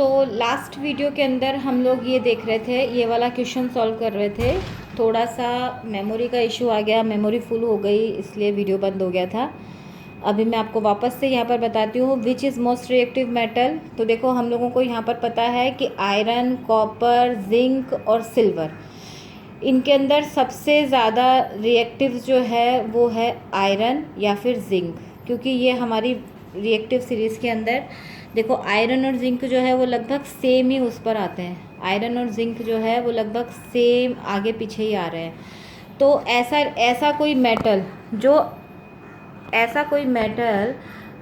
तो last video के अंदर हम लोग ये देख रहे थे, ये वाला क्वेश्चन सॉल्व कर रहे थे। थोड़ा सा मेमोरी का इशू आ गया, मेमोरी फुल हो गई, इसलिए वीडियो बंद हो गया था। अभी मैं आपको वापस से यहाँ पर बताती हूँ which is most reactive metal. तो देखो हम लोगों को यहाँ पर पता है कि आयरन, कॉपर, जिंक और सिल्वर, इनके अंदर सबसे ज़्यादा रिएक्टिव जो है वो है आयरन या फिर जिंक, क्योंकि ये हमारी रिएक्टिव सीरीज़ के अंदर देखो आयरन और जिंक जो है वो लगभग सेम ही उस पर आते हैं। आयरन और जिंक जो है वो लगभग सेम आगे पीछे ही आ रहे हैं। तो ऐसा कोई मेटल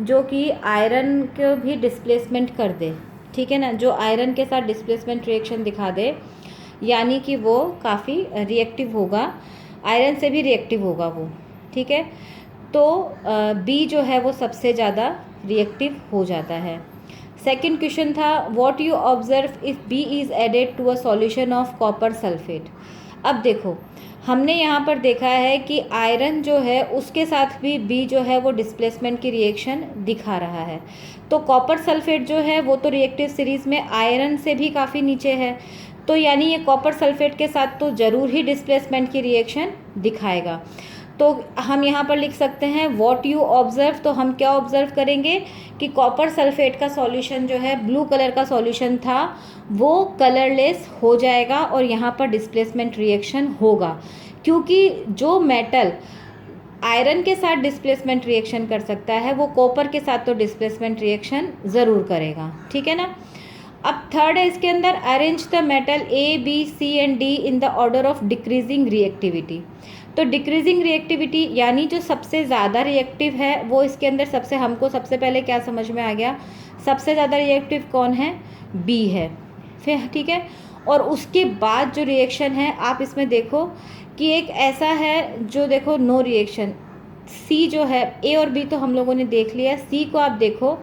जो कि आयरन को भी डिस्प्लेसमेंट कर दे, ठीक है ना, जो आयरन के साथ डिस्प्लेसमेंट रिएक्शन दिखा दे, यानी कि वो काफ़ी रिएक्टिव होगा, आयरन से भी रिएक्टिव होगा वो, ठीक है। तो बी जो है वो सबसे ज़्यादा रिएक्टिव हो जाता है। सेकंड क्वेश्चन था what you observe if B is added to a solution of copper sulphate. अब देखो हमने यहाँ पर देखा है कि आयरन जो है उसके साथ भी बी जो है वो डिस्प्लेसमेंट की रिएक्शन दिखा रहा है। तो कॉपर सल्फेट जो है वो तो रिएक्टिव सीरीज़ में आयरन से भी काफ़ी नीचे है, तो यानी ये कॉपर सल्फेट के साथ तो ज़रूर ही डिस्प्लेसमेंट की रिएक्शन दिखाएगा। तो हम यहाँ पर लिख सकते हैं व्हाट यू ऑब्जर्व। तो हम क्या ऑब्जर्व करेंगे कि कॉपर सल्फेट का सॉल्यूशन जो है, ब्लू कलर का सॉल्यूशन था, वो कलरलेस हो जाएगा और यहाँ पर डिस्प्लेसमेंट रिएक्शन होगा, क्योंकि जो मेटल आयरन के साथ डिस्प्लेसमेंट रिएक्शन कर सकता है वो कॉपर के साथ तो डिस्प्लेसमेंट रिएक्शन ज़रूर करेगा, ठीक है ना। अब थर्ड है इसके अंदर arrange the metal A B C and D in the order of decreasing reactivity. तो डिक्रीजिंग रिएक्टिविटी यानी जो सबसे ज़्यादा रिएक्टिव है वो इसके अंदर हमको सबसे पहले क्या समझ में आ गया, सबसे ज़्यादा रिएक्टिव कौन है, बी है, फिर ठीक है। और उसके बाद जो रिएक्शन है आप इसमें देखो कि एक ऐसा है जो देखो नो रिएक्शन, सी जो है, ए और बी तो हम लोगों ने देख लिया, सी को आप देखो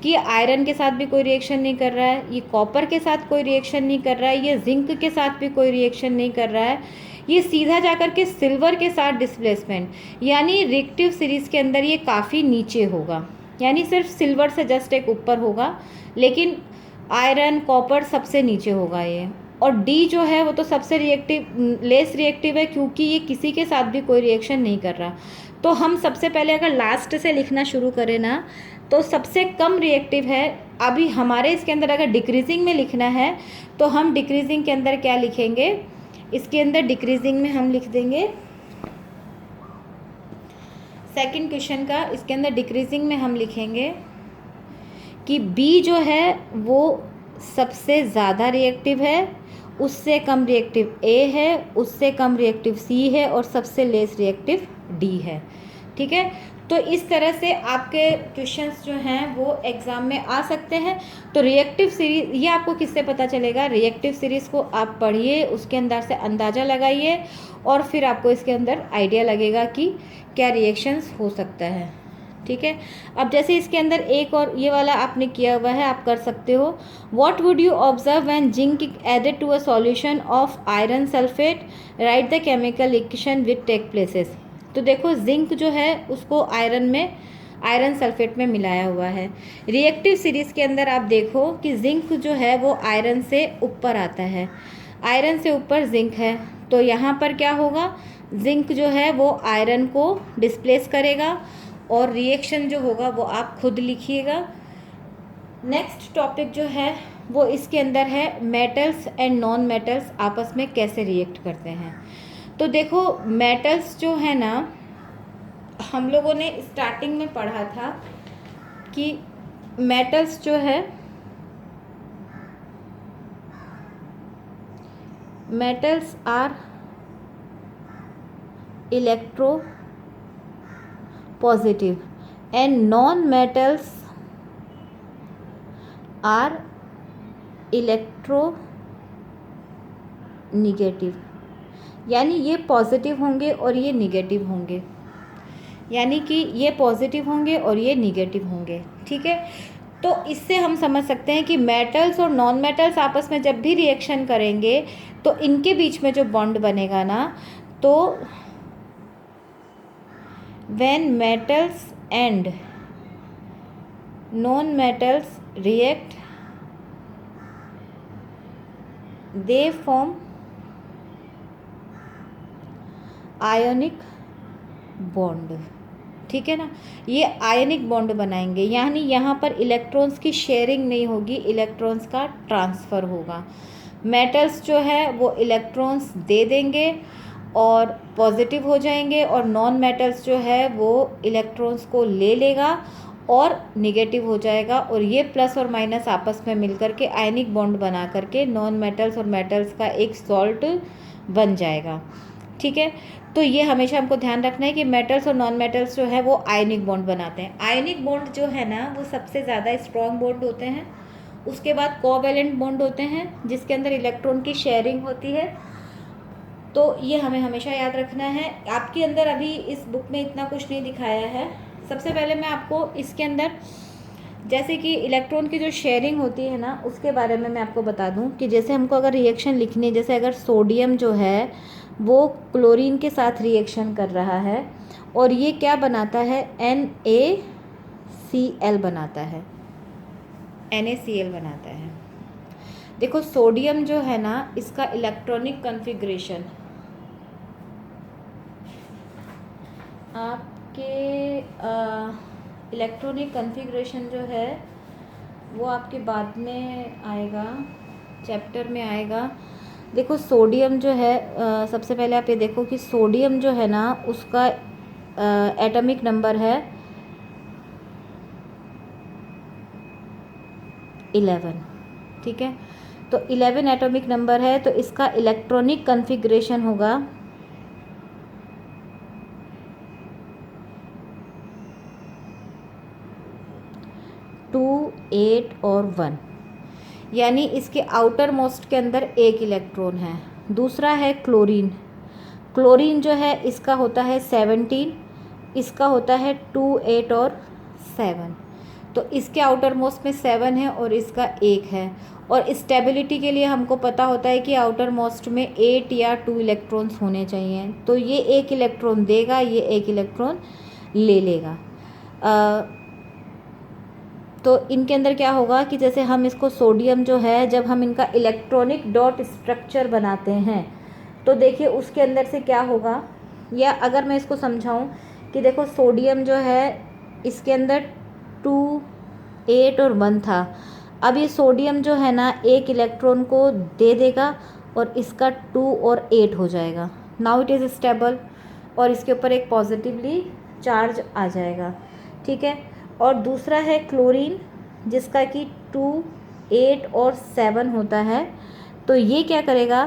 कि आयरन के साथ भी कोई रिएक्शन नहीं कर रहा है, ये कॉपर के साथ कोई रिएक्शन नहीं कर रहा है, ये जिंक के साथ भी कोई रिएक्शन नहीं कर रहा है, ये सीधा जाकर के सिल्वर के साथ डिस्प्लेसमेंट, यानी रिएक्टिव सीरीज़ के अंदर ये काफ़ी नीचे होगा, यानी सिर्फ सिल्वर से जस्ट एक ऊपर होगा, लेकिन आयरन कॉपर सबसे नीचे होगा ये। और डी जो है वो तो सबसे लेस रिएक्टिव है, क्योंकि ये किसी के साथ भी कोई रिएक्शन नहीं कर रहा। तो हम सबसे पहले अगर लास्ट से लिखना शुरू करें ना, तो सबसे कम रिएक्टिव है। अभी हमारे इसके अंदर अगर डिक्रीजिंग में लिखना है तो हम डिक्रीजिंग के अंदर क्या लिखेंगे, इसके अंदर डिक्रीजिंग में हम लिख देंगे सेकंड क्वेश्चन का, इसके अंदर डिक्रीजिंग में हम लिखेंगे कि बी जो है वो सबसे ज़्यादा रिएक्टिव है, उससे कम रिएक्टिव ए है, उससे कम रिएक्टिव सी है और सबसे लेस रिएक्टिव डी है, ठीक है। तो इस तरह से आपके क्वेश्चंस जो हैं वो एग्ज़ाम में आ सकते हैं। तो रिएक्टिव सीरीज़ ये आपको किससे पता चलेगा, रिएक्टिव सीरीज़ को आप पढ़िए, उसके अंदर से अंदाज़ा लगाइए और फिर आपको इसके अंदर आइडिया लगेगा कि क्या रिएक्शंस हो सकता है, ठीक है। अब जैसे इसके अंदर एक और ये वाला आपने किया हुआ है, आप कर सकते हो। What would you observe when zinc added to a solution of iron sulphate, write the chemical equation which take places. तो देखो जिंक जो है उसको आयरन सल्फेट में मिलाया हुआ है। रिएक्टिव सीरीज़ के अंदर आप देखो कि जिंक जो है वो आयरन से ऊपर आता है, आयरन से ऊपर जिंक है, तो यहाँ पर क्या होगा, जिंक जो है वो आयरन को डिस्प्लेस करेगा और रिएक्शन जो होगा वो आप खुद लिखिएगा। नेक्स्ट टॉपिक जो है वो इसके अंदर है मेटल्स एंड नॉन मेटल्स आपस में कैसे रिएक्ट करते हैं। तो देखो मेटल्स जो है ना, हम लोगों ने स्टार्टिंग में पढ़ा था कि मेटल्स जो है, metals are electropositive and non metals are electronegative, यानी ये पॉजिटिव होंगे और ये निगेटिव होंगे, यानी कि ये पॉजिटिव होंगे और ये निगेटिव होंगे, ठीक है। तो इससे हम समझ सकते हैं कि मेटल्स और नॉन मेटल्स आपस में जब भी रिएक्शन करेंगे तो इनके बीच में जो बॉन्ड बनेगा ना, तो when metals and non metals react they form ionic bond, ठीक है ना। ये आयनिक बॉन्ड बनाएंगे, यानी यहाँ पर इलेक्ट्रॉन्स की शेयरिंग नहीं होगी, इलेक्ट्रॉन्स का ट्रांसफ़र होगा। मेटल्स जो है वो इलेक्ट्रॉन्स दे देंगे और पॉजिटिव हो जाएंगे, और नॉन मेटल्स जो है वो इलेक्ट्रॉन्स को ले लेगा और निगेटिव हो जाएगा, और ये प्लस और माइनस आपस में मिलकर के आयनिक बॉन्ड बना करके नॉन मेटल्स और मेटल्स का एक सॉल्ट बन जाएगा, ठीक है। तो ये हमेशा हमको ध्यान रखना है कि मेटल्स और नॉन मेटल्स जो है वो आयनिक बॉन्ड बनाते हैं। आयनिक बॉन्ड जो है ना वो सबसे ज़्यादा स्ट्रॉन्ग बॉन्ड होते हैं। उसके बाद कोवैलेंट बॉन्ड होते हैं जिसके अंदर इलेक्ट्रॉन की शेयरिंग होती है। तो ये हमें हमेशा याद रखना है। आपके अंदर अभी इस बुक में इतना कुछ नहीं दिखाया है। सबसे पहले मैं आपको इसके अंदर जैसे कि इलेक्ट्रॉन की जो शेयरिंग होती है ना उसके बारे में मैं आपको बता दूं कि जैसे हमको अगर रिएक्शन लिखनी है, जैसे अगर सोडियम जो है वो क्लोरीन के साथ रिएक्शन कर रहा है और ये क्या बनाता है, NaCl बनाता है, NaCl बनाता है। देखो सोडियम जो है ना इसका इलेक्ट्रॉनिक कॉन्फ़िगरेशन आपके इलेक्ट्रॉनिक कॉन्फ़िगरेशन जो है वो आपके बाद में आएगा, चैप्टर में आएगा। देखो सोडियम जो है सबसे पहले आप ये देखो कि सोडियम जो है ना उसका एटॉमिक नंबर है 11, ठीक है। तो 11 एटॉमिक नंबर है, तो इसका इलेक्ट्रॉनिक कॉन्फ़िगरेशन होगा 2, 8 और 1, यानी इसके आउटर मोस्ट के अंदर एक इलेक्ट्रॉन है। दूसरा है क्लोरीन। क्लोरीन जो है इसका होता है 17, इसका होता है 2, 8 और 7। तो इसके आउटर मोस्ट में 7 है और इसका 1 है। और स्टेबिलिटी के लिए हमको पता होता है कि आउटर मोस्ट में 8 या 2 इलेक्ट्रॉन्स होने चाहिए। तो ये एक इलेक्ट्रॉन देगा, ये एक इलेक्ट्रॉन ले लेगा। तो इनके अंदर क्या होगा कि जैसे हम इसको सोडियम जो है जब हम इनका इलेक्ट्रॉनिक डॉट स्ट्रक्चर बनाते हैं तो देखिए उसके अंदर से क्या होगा, या अगर मैं इसको समझाऊं कि देखो सोडियम जो है इसके अंदर 2, 8 और 1 था। अब ये सोडियम जो है ना एक इलेक्ट्रॉन को दे देगा और इसका 2 और 8 हो जाएगा। नाउ इट इज़ स्टेबल और इसके ऊपर एक पॉजिटिवली चार्ज आ जाएगा, ठीक है। और दूसरा है क्लोरीन जिसका कि 2, 8 और 7 होता है। तो ये क्या करेगा,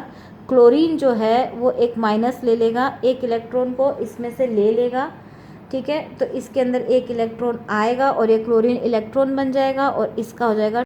क्लोरीन जो है वो एक माइनस ले लेगा, एक इलेक्ट्रॉन को इसमें से ले लेगा, ठीक है। तो इसके अंदर एक इलेक्ट्रॉन आएगा और ये क्लोरीन इलेक्ट्रॉन बन जाएगा और इसका हो जाएगा